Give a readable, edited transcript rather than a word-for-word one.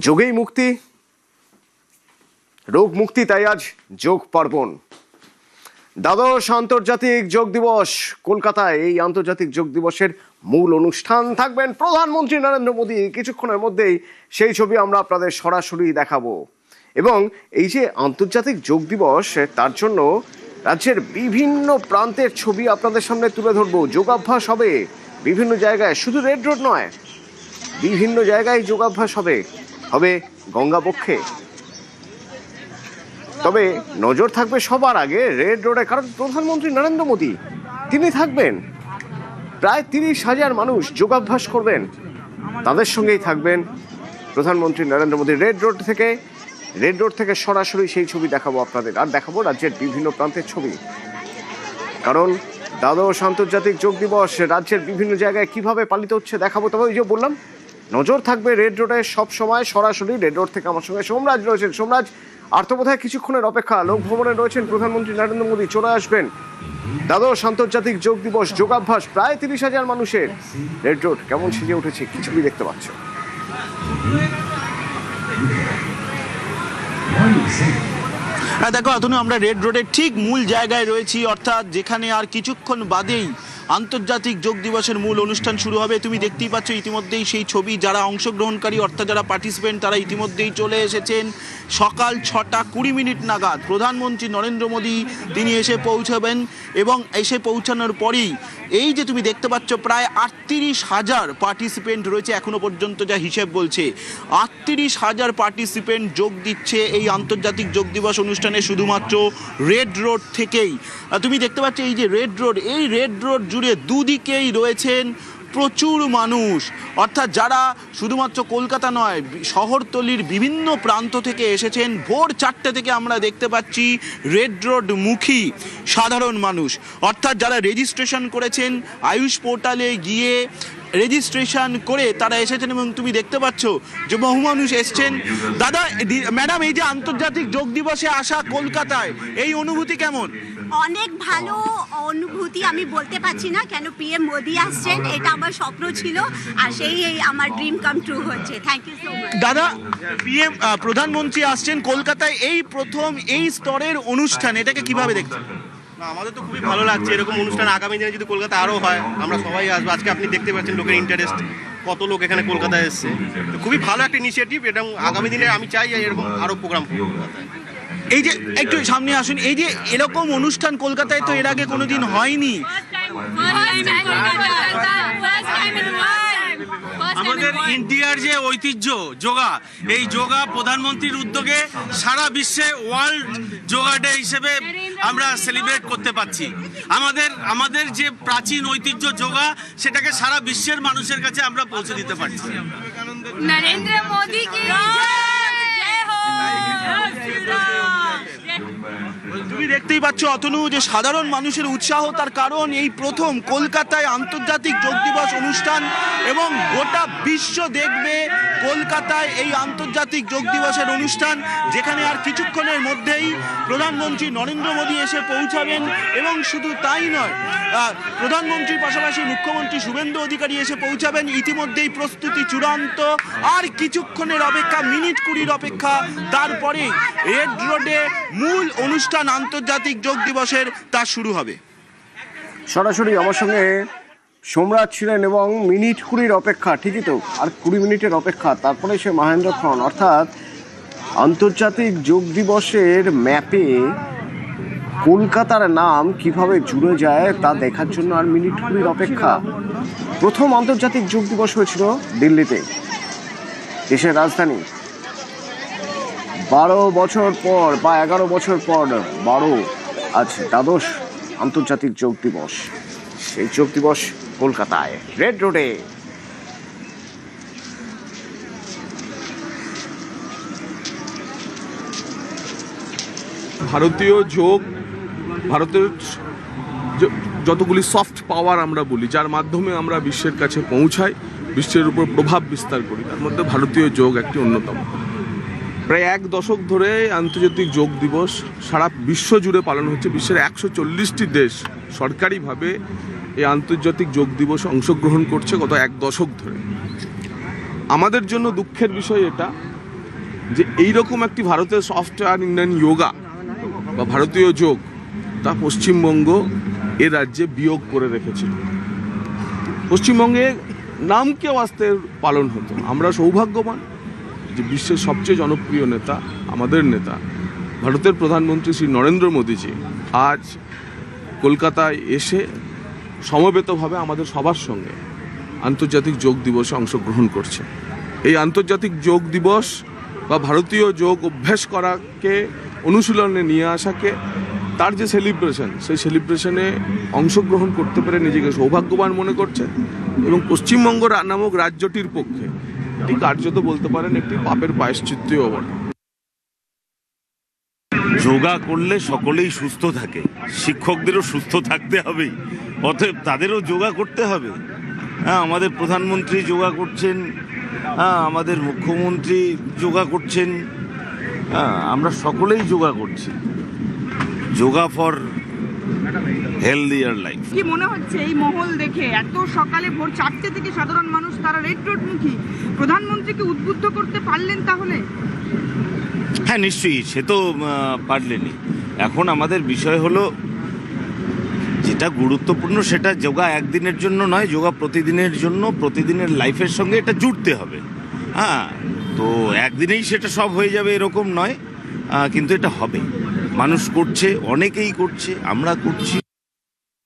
যোগেই মুক্তি, রোগ মুক্তি, তাই আজ যোগ পার্বণ। দ্বাদশ আন্তর্জাতিক যোগ দিবস কলকাতায়। এই আন্তর্জাতিক যোগ দিবসের মূল অনুষ্ঠান থাকবেন প্রধানমন্ত্রী নরেন্দ্র মোদী। কিছুক্ষণের মধ্যেই সেই ছবি আমরা আপনাদের সরাসরি দেখাবো। এবং এই যে আন্তর্জাতিক যোগ দিবস, তার জন্য রাজ্যের বিভিন্ন প্রান্তের ছবি আপনাদের সামনে তুলে ধরবো। যোগাভ্যাস হবে বিভিন্ন জায়গায়, শুধু রেড রোড নয়, বিভিন্ন জায়গায় যোগাভ্যাস হবে গঙ্গাবক্ষে। তবে নজর থাকবে সবার আগে রেড রোডে, কারণ প্রধানমন্ত্রী নরেন্দ্র মোদী তিনি থাকবেন। প্রায় 30,000 মানুষ যোগাভ্যাস করবেন, তাদের সঙ্গেই থাকবেন প্রধানমন্ত্রী নরেন্দ্র মোদী। রেড রোড থেকে সরাসরি সেই ছবি দেখাবো আপনাদের, আর দেখাবো রাজ্যের বিভিন্ন প্রান্তের ছবি। কারণ দ্বাদশ আন্তর্জাতিক যোগ দিবস রাজ্যের বিভিন্ন জায়গায় কিভাবে পালিত হচ্ছে দেখাবো। তবে ওই যে বললাম, নজর থাকবে রেড রোডে সব সময়। সরাসরি রেড রোড থেকে আমার সঙ্গে সোমরাজ রয়েছেন। সোমরাজ, আর তো বোধহয় কিছুক্ষণের অপেক্ষা। লোকভবনে রয়েছেন প্রধানমন্ত্রী নরেন্দ্র মোদী, চলে আসবেন। দ্বাদশ আন্তর্জাতিক যোগ দিবস, যোগাভ্যাস, প্রায় 30,000 মানুষের। রেড রোড কেমন সেজে উঠেছে, কি ছবি দেখতে পাচ্ছ? হ্যাঁ দেখো অতনু, আমরা রেড রোডের ঠিক মূল জায়গায় রয়েছি, অর্থাৎ যেখানে আর কিছুক্ষণ বাদেই আন্তর্জাতিক যোগ দিবসের মূল অনুষ্ঠান শুরু হবে। তুমি দেখতেই পাচ্ছ ইতিমধ্যেই সেই ছবি। যারা অংশগ্রহণকারী অর্থাৎ যারা পার্টিসিপেন্ট, তারা ইতিমধ্যেই চলে এসেছেন। সকাল 6:20 নাগাদ প্রধানমন্ত্রী নরেন্দ্র মোদী তিনি এসে পৌঁছাবেন, এবং এসে পৌঁছানোর পরেই এই যে তুমি দেখতে পাচ্ছ প্রায় 38,000 পার্টিসিপেন্ট রয়েছে এখনো পর্যন্ত, যা হিসেব বলছে 38,000 পার্টিসিপেন্ট যোগ দিচ্ছে এই আন্তর্জাতিক যোগ দিবস অনুষ্ঠানে শুধুমাত্র রেড রোড থেকেই। তুমি দেখতে পাচ্ছ এই যে রেড রোড, এই রেড রোড জুড়ে দুদিকেই রয়েছেন প্রচুর মানুষ, অর্থাৎ যারা শুধুমাত্র কলকাতা নয়, শহরতলির বিভিন্ন প্রান্ত থেকে এসেছেন। ভোর 4টে থেকে আমরা দেখতে পাচ্ছি রেড রোড মুখী সাধারণ মানুষ, অর্থাৎ যারা রেজিস্ট্রেশন করেছেন আয়ুষ পোর্টালে গিয়ে রেজিস্ট্রেশন করে তারা এসেছেন। এবং তুমি দেখতে পাচ্ছ যে বহু মানুষ এসছেন। দাদা, ম্যাডাম, এই যে আন্তর্জাতিক যোগ দিবসে আসা কলকাতায়, এই অনুভূতি কেমন? অনেক ভালো অনুভূতি, আমি বলতে পারছি না কেন। পিএম মোদি আসছেন, এটা আমার স্বপ্ন ছিল, আর সেই আমার ড্রিম কাম ট্রু হচ্ছে। Thank you so much. দাদা, পিএম প্রধানমন্ত্রী আসছেন কলকাতায়, এই প্রথম এই স্তরের অনুষ্ঠান, এটাকে কিভাবে দেখছেন? না, আমাদের তো খুবই ভালো লাগছে। এরকম অনুষ্ঠান আগামী দিনে যদি কলকাতা আরও হয়, আমরা সবাই আসবো। আজকে আপনি দেখতে পাচ্ছেন লোকের ইন্টারেস্ট, কত লোক এখানে কলকাতায় এসছে। তো খুবই ভালো একটা ইনিশিয়েটিভ, এবং আগামী দিনে আমি চাই এরকম আরও প্রোগ্রাম কলকাতায়। এই যে একটু সামনে আসুন, এই যে এরকম অনুষ্ঠান কলকাতায় তো এর আগে কোনোদিন হয়নি। আমাদের ইন্ডিয়ার যে ঐতিহ্য যোগা, এই যোগা প্রধানমন্ত্রীর উদ্যোগে সারা বিশ্বে ওয়ার্ল্ড যোগা ডে হিসেবে আমরা সেলিব্রেট করতে পারছি। আমাদের যে প্রাচীন ঐতিহ্য যোগা, সেটাকে সারা বিশ্বের মানুষের কাছে আমরা পৌঁছে দিতে পারছি। নরেন্দ্র মোদী কি তুমি দেখতেই পাচ্ছ অতনু যে সাধারণ মানুষের উৎসাহ, তার কারণ এই প্রথম কলকাতায় আন্তর্জাতিক যোগ দিবস অনুষ্ঠান, এবং গোটা বিশ্ব দেখবে কলকাতায় এই আন্তর্জাতিক যোগ দিবসের অনুষ্ঠান, যেখানে আর কিছুক্ষণের মধ্যেই প্রধানমন্ত্রী নরেন্দ্র মোদী এসে পৌঁছাবেন। এবং শুধু তাই নয়, প্রধানমন্ত্রীর পাশাপাশি মুখ্যমন্ত্রী শুভেন্দু অধিকারী এসে পৌঁছাবেন। ইতিমধ্যেই প্রস্তুতি চূড়ান্ত, আর কিছুক্ষণের অপেক্ষা, মিনিট 20 অপেক্ষা, তারপরে রেড রোডে মূল অনুষ্ঠান আন্তর্জাতিক যোগ দিবসের তা শুরু হবে। সরাসরি আমার সঙ্গে সোমরাজ ছিলেন, এবং মিনিট 20 অপেক্ষা। ঠিকই তো, আর 20 মিনিটের অপেক্ষা, তারপরে সে মহেন্দ্রক্ষণ। অর্থাৎ আন্তর্জাতিক যোগ দিবসের ম্যাপে কলকাতার নাম কিভাবে জুড়ে যায় তা দেখার জন্য আর মিনিট 20 অপেক্ষা। প্রথম আন্তর্জাতিক যোগ দিবস হয়েছিল দিল্লিতে, দেশের রাজধানী। 12 বছর পর বা 11 বছর পর 12 আজ দ্বাদশ আন্তর্জাতিক যোগ দিবস। সেই যোগ দিবস কলকাতায় রেড রোডে। ভারতীয় যোগ, ভারতের যতগুলি সফট পাওয়ার আমরা বলি, যার মাধ্যমে আমরা বিশ্বের কাছে পৌঁছাই, বিশ্বের উপর প্রভাব বিস্তার করি, তার মধ্যে ভারতীয় যোগ একটি অন্যতম। প্রায় 1 দশক ধরে আন্তর্জাতিক যোগ দিবস সারা বিশ্ব জুড়ে পালন হচ্ছে। বিশ্বের 140টি দেশ সরকারিভাবে এই আন্তর্জাতিক যোগ দিবসে অংশগ্রহণ করছে গত 1 দশক ধরে। আমাদের জন্য দুঃখের বিষয় এটা যে এইরকম একটি ভারতের সফটওয়্যার ইন্ডিয়ান যোগা বা ভারতীয় যোগ তা পশ্চিমবঙ্গ এ রাজ্যে বিয়োগ করে রেখেছিল। পশ্চিমবঙ্গে নামকে ওয়াস্তে পালন হতো। আমরা সৌভাগ্যবান যে বিশ্বের সবচেয়ে জনপ্রিয় নেতা, আমাদের নেতা ভারতের প্রধানমন্ত্রী শ্রী নরেন্দ্র মোদীজি আজ কলকাতায় এসে সমবেতভাবে আমাদের সবার সঙ্গে আন্তর্জাতিক যোগ দিবসে অংশগ্রহণ করছে। এই আন্তর্জাতিক যোগ দিবস বা ভারতীয় যোগ অভ্যাস করাকে অনুশীলনে নিয়ে আসাকে তার যে সেলিব্রেশন, সেই সেলিব্রেশনে অংশগ্রহণ করতে পেরে নিজেকে সৌভাগ্যবান মনে করছে এবং পশ্চিমবঙ্গ নামক রাজ্যটির পক্ষে এটি কার্যত বলতে পারেন একটি পাপের প্রায়শ্চিত্তও বটে। যোগা করলে সকলেই সুস্থ থাকে, শিক্ষকদেরও সুস্থ থাকতে হবেই, অতএব তাদেরও যোগা করতে হবে। হ্যাঁ, আমাদের প্রধানমন্ত্রী যোগা করছেন, হ্যাঁ আমাদের মুখ্যমন্ত্রী যোগা করছেন, হ্যাঁ আমরা সকলেই যোগা করছি। Yoga for healthier life. কি মনে হচ্ছে এই মহল দেখে? এত সকালে ভোর 4টে থেকে সাধারণ মানুষ তারা রেড রোড মুখী, প্রধানমন্ত্রীকে উদ্বুদ্ধ করতে পারলেন তাহলে? হ্যাঁ নিশ্চয়ই, সে তো পারলেনই। এখন আমাদের বিষয় হলো যেটা গুরুত্বপূর্ণ সেটা যোগা একদিনের জন্য নয়, যোগা প্রতিদিনের জন্য, প্রতিদিনের লাইফের সঙ্গে এটা জুড়তে হবে। হ্যাঁ, তো একদিনেই সেটা সব হয়ে যাবে এরকম নয়, কিন্তু এটা হবে। মানুষ করছে, অনেকেই করছে, আমরা করছি।